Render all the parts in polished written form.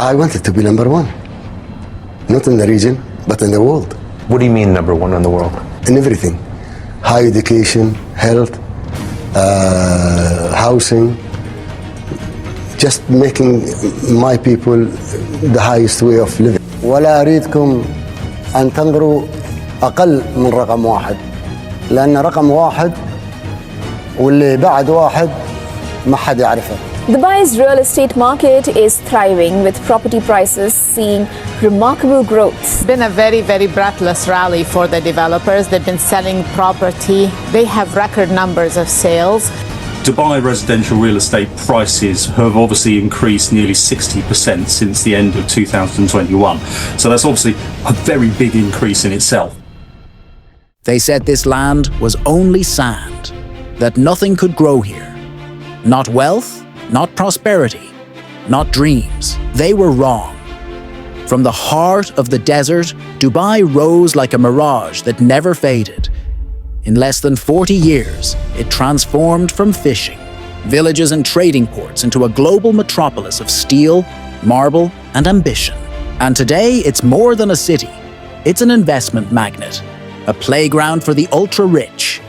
I wanted to be number one, not in the region, but in the world. What do you mean number one in the world? In everything, high education, health, housing, just making my people the highest way of living. ولا أريدكم أن تنظروا أقل من رقم واحد، لأن رقم واحد واللي بعد واحد ما حد يعرفه. Dubai's real estate market is thriving, with property prices seeing remarkable growth. It's been a very, very breathless rally for the developers. They've been selling property. They have record numbers of sales. Dubai residential real estate prices have obviously increased nearly 60% since the end of 2021. So that's obviously a very big increase in itself. They said this land was only sand, that nothing could grow here. Not wealth, not prosperity, not dreams. They were wrong. From the heart of the desert, Dubai rose like a mirage that never faded. In less than 40 years, it transformed from fishing, villages and trading ports into a global metropolis of steel, marble, and ambition. And today, it's more than a city. It's an investment magnet, a playground for the ultra-rich,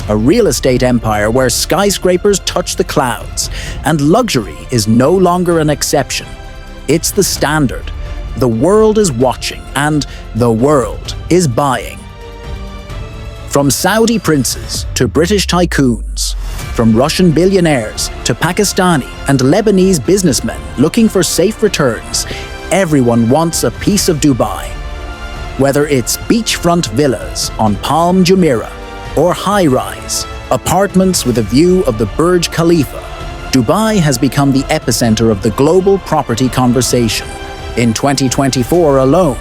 a real estate empire where skyscrapers touch the clouds, and luxury is no longer an exception. It's the standard. The world is watching, and the world is buying. From Saudi princes to British tycoons, from Russian billionaires to Pakistani and Lebanese businessmen looking for safe returns, everyone wants a piece of Dubai. Whether it's beachfront villas on Palm Jumeirah or high-rise apartments with a view of the Burj Khalifa, Dubai has become the epicenter of the global property conversation. In 2024 alone,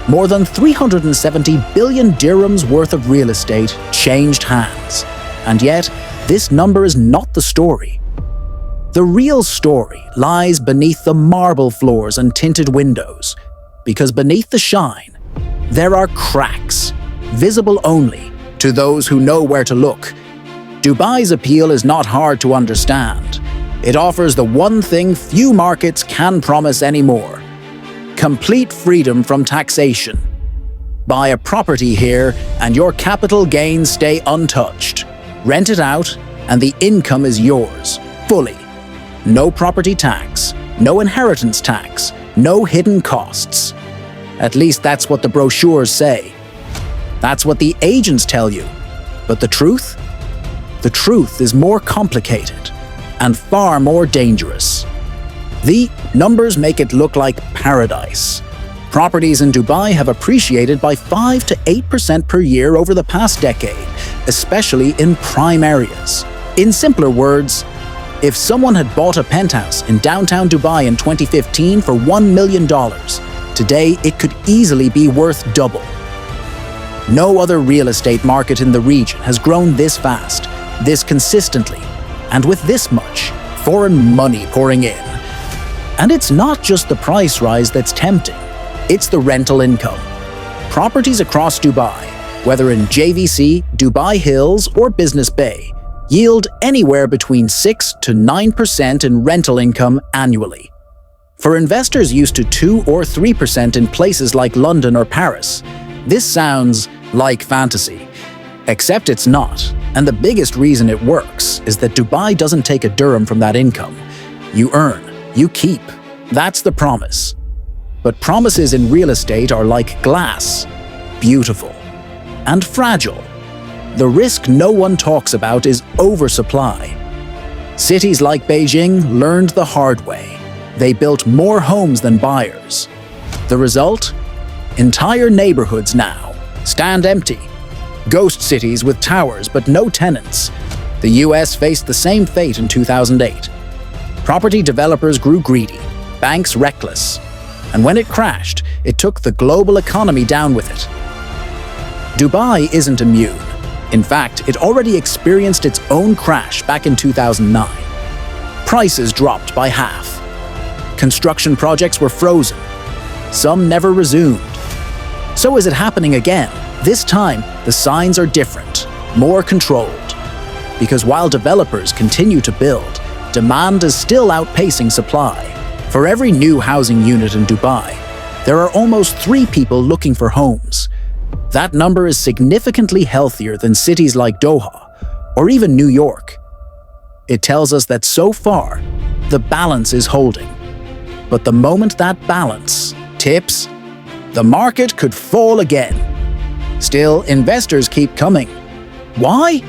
more than 370 billion dirhams worth of real estate changed hands. And yet, this number is not the story. The real story lies beneath the marble floors and tinted windows, because beneath the shine, there are cracks, visible only to those who know where to look. Dubai's appeal is not hard to understand. It offers the one thing few markets can promise anymore: complete freedom from taxation. Buy a property here and your capital gains stay untouched. Rent it out and the income is yours, fully. No property tax, no inheritance tax, no hidden costs. At least that's what the brochures say. That's what the agents tell you. But the truth? The truth is more complicated and far more dangerous. The numbers make it look like paradise. Properties in Dubai have appreciated by 5 to 8% per year over the past decade, especially in prime areas. In simpler words, if someone had bought a penthouse in downtown Dubai in 2015 for $1 million, today it could easily be worth double. No other real estate market in the region has grown this fast, this consistently, and with this much foreign money pouring in. And it's not just the price rise that's tempting, it's the rental income. Properties across Dubai, whether in JVC, Dubai Hills, or Business Bay, yield anywhere between 6 to 9% in rental income annually. For investors used to 2 or 3% in places like London or Paris, this sounds like fantasy. Except it's not, and the biggest reason it works is that Dubai doesn't take a dirham from that income. You earn, you keep. That's the promise. But promises in real estate are like glass, beautiful and fragile. The risk no one talks about is oversupply. Cities like Beijing learned the hard way. They built more homes than buyers. The result? Entire neighborhoods now stand empty. Ghost cities with towers but no tenants. The US faced the same fate in 2008. Property developers grew greedy, banks reckless. And when it crashed, it took the global economy down with it. Dubai isn't immune. In fact, it already experienced its own crash back in 2009. Prices dropped by half. Construction projects were frozen. Some never resumed. So is it happening again? This time, the signs are different, more controlled. Because while developers continue to build, demand is still outpacing supply. For every new housing unit in Dubai, there are almost 3 people looking for homes. That number is significantly healthier than cities like Doha or even New York. It tells us that so far, the balance is holding. But the moment that balance tips, the market could fall again. Still, investors keep coming. Why?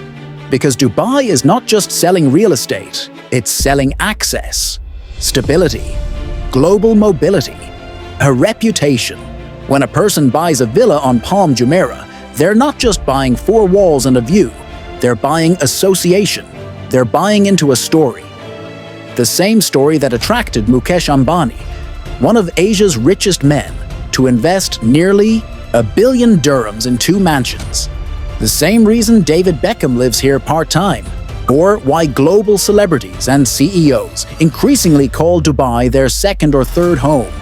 Because Dubai is not just selling real estate, it's selling access, stability, global mobility, a reputation. When a person buys a villa on Palm Jumeirah, they're not just buying 4 walls and a view, they're buying association, they're buying into a story. The same story that attracted Mukesh Ambani, one of Asia's richest men, to invest nearly $1 billion dirhams in 2 mansions. The same reason David Beckham lives here part-time, or why global celebrities and CEOs increasingly call Dubai their second or third home.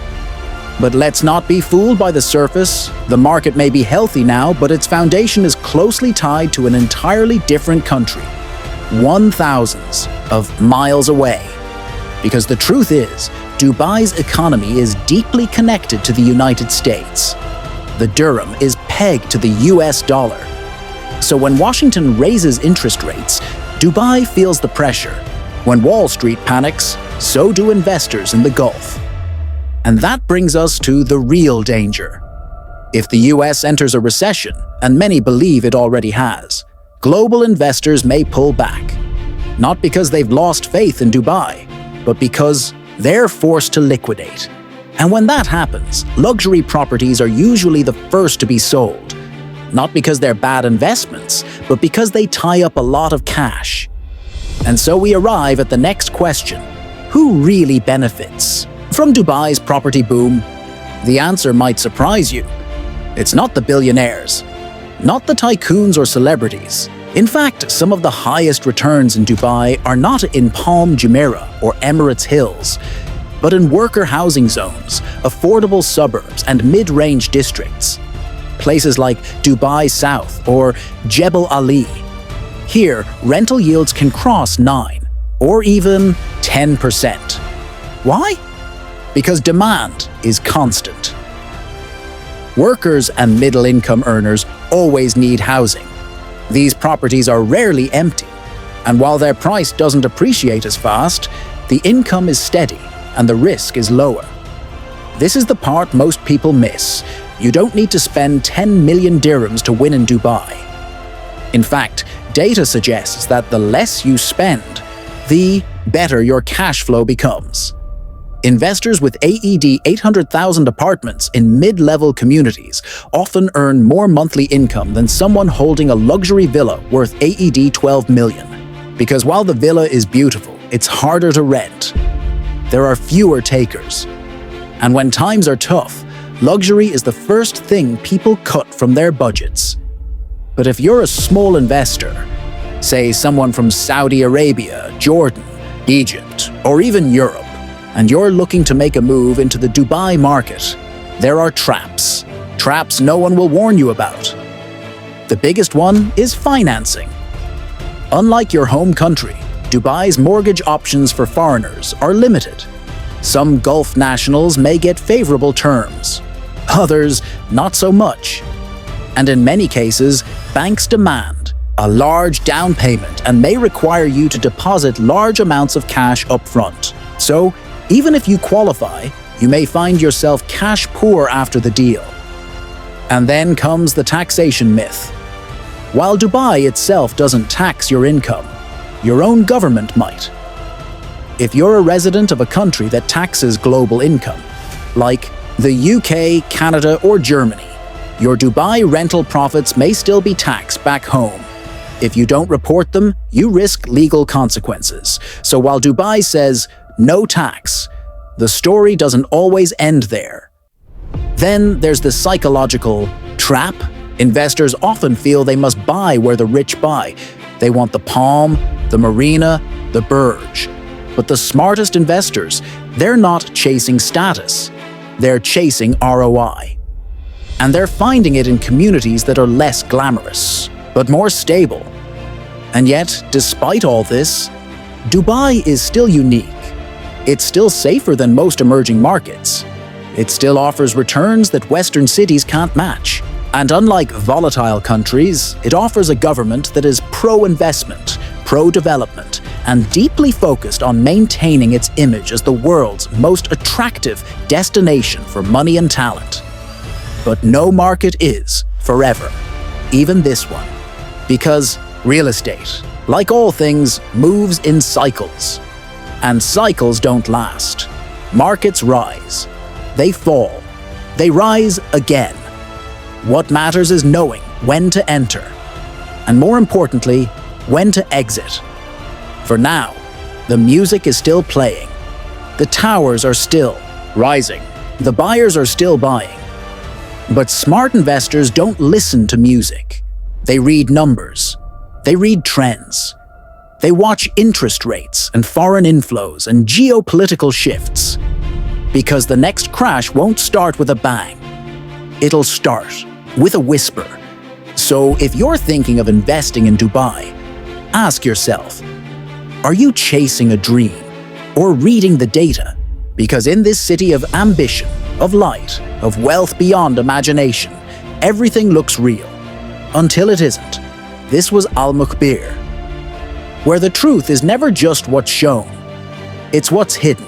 But let's not be fooled by the surface. The market may be healthy now, but its foundation is closely tied to an entirely different country, 1,000s of miles away. Because the truth is, Dubai's economy is deeply connected to the United States. The dirham is pegged to the US dollar. So when Washington raises interest rates, Dubai feels the pressure. When Wall Street panics, so do investors in the Gulf. And that brings us to the real danger. If the US enters a recession, and many believe it already has, global investors may pull back. Not because they've lost faith in Dubai, but because they're forced to liquidate. And when that happens, luxury properties are usually the first to be sold. Not because they're bad investments, but because they tie up a lot of cash. And so we arrive at the next question: who really benefits from Dubai's property boom? The answer might surprise you. It's not the billionaires, not the tycoons or celebrities. In fact, some of the highest returns in Dubai are not in Palm Jumeirah or Emirates Hills, but in worker housing zones, affordable suburbs, and mid-range districts. Places like Dubai South or Jebel Ali. Here, rental yields can cross 9 or even 10%. Why? Because demand is constant. Workers and middle-income earners always need housing. These properties are rarely empty, and while their price doesn't appreciate as fast, the income is steady and the risk is lower. This is the part most people miss. You don't need to spend 10 million dirhams to win in Dubai. In fact, data suggests that the less you spend, the better your cash flow becomes. Investors with AED 800,000 apartments in mid-level communities often earn more monthly income than someone holding a luxury villa worth AED 12 million. Because while the villa is beautiful, it's harder to rent. There are fewer takers. And when times are tough, luxury is the first thing people cut from their budgets. But if you're a small investor, say someone from Saudi Arabia, Jordan, Egypt, or even Europe, and you're looking to make a move into the Dubai market, there are traps. Traps no one will warn you about. The biggest one is financing. Unlike your home country, Dubai's mortgage options for foreigners are limited. Some Gulf nationals may get favorable terms, others not so much. And in many cases, banks demand a large down payment and may require you to deposit large amounts of cash up front. So, even if you qualify, you may find yourself cash poor after the deal. And then comes the taxation myth. While Dubai itself doesn't tax your income, your own government might. If you're a resident of a country that taxes global income, like the UK, Canada, or Germany, your Dubai rental profits may still be taxed back home. If you don't report them, you risk legal consequences. So while Dubai says no tax, the story doesn't always end there. Then there's the psychological trap. Investors often feel they must buy where the rich buy. They want the Palm, the Marina, the Burj. But the smartest investors, they're not chasing status. They're chasing ROI. And they're finding it in communities that are less glamorous, but more stable. And yet, despite all this, Dubai is still unique. It's still safer than most emerging markets. It still offers returns that Western cities can't match. And unlike volatile countries, it offers a government that is pro-investment, pro-development, and deeply focused on maintaining its image as the world's most attractive destination for money and talent. But no market is forever, even this one. Because real estate, like all things, moves in cycles. And cycles don't last. Markets rise. They fall. They rise again. What matters is knowing when to enter. And more importantly, when to exit. For now, the music is still playing. The towers are still rising. The buyers are still buying. But smart investors don't listen to music. They read numbers. They read trends. They watch interest rates and foreign inflows and geopolitical shifts. Because the next crash won't start with a bang. It'll start with a whisper. So if you're thinking of investing in Dubai, ask yourself, are you chasing a dream or reading the data? Because in this city of ambition, of light, of wealth beyond imagination, everything looks real. Until it isn't. This was Al-Mukhbir, where the truth is never just what's shown, it's what's hidden.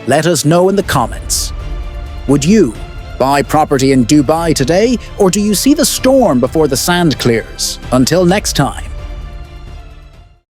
Let us know in the comments. Would you buy property in Dubai today, or do you see the storm before the sand clears? Until next time.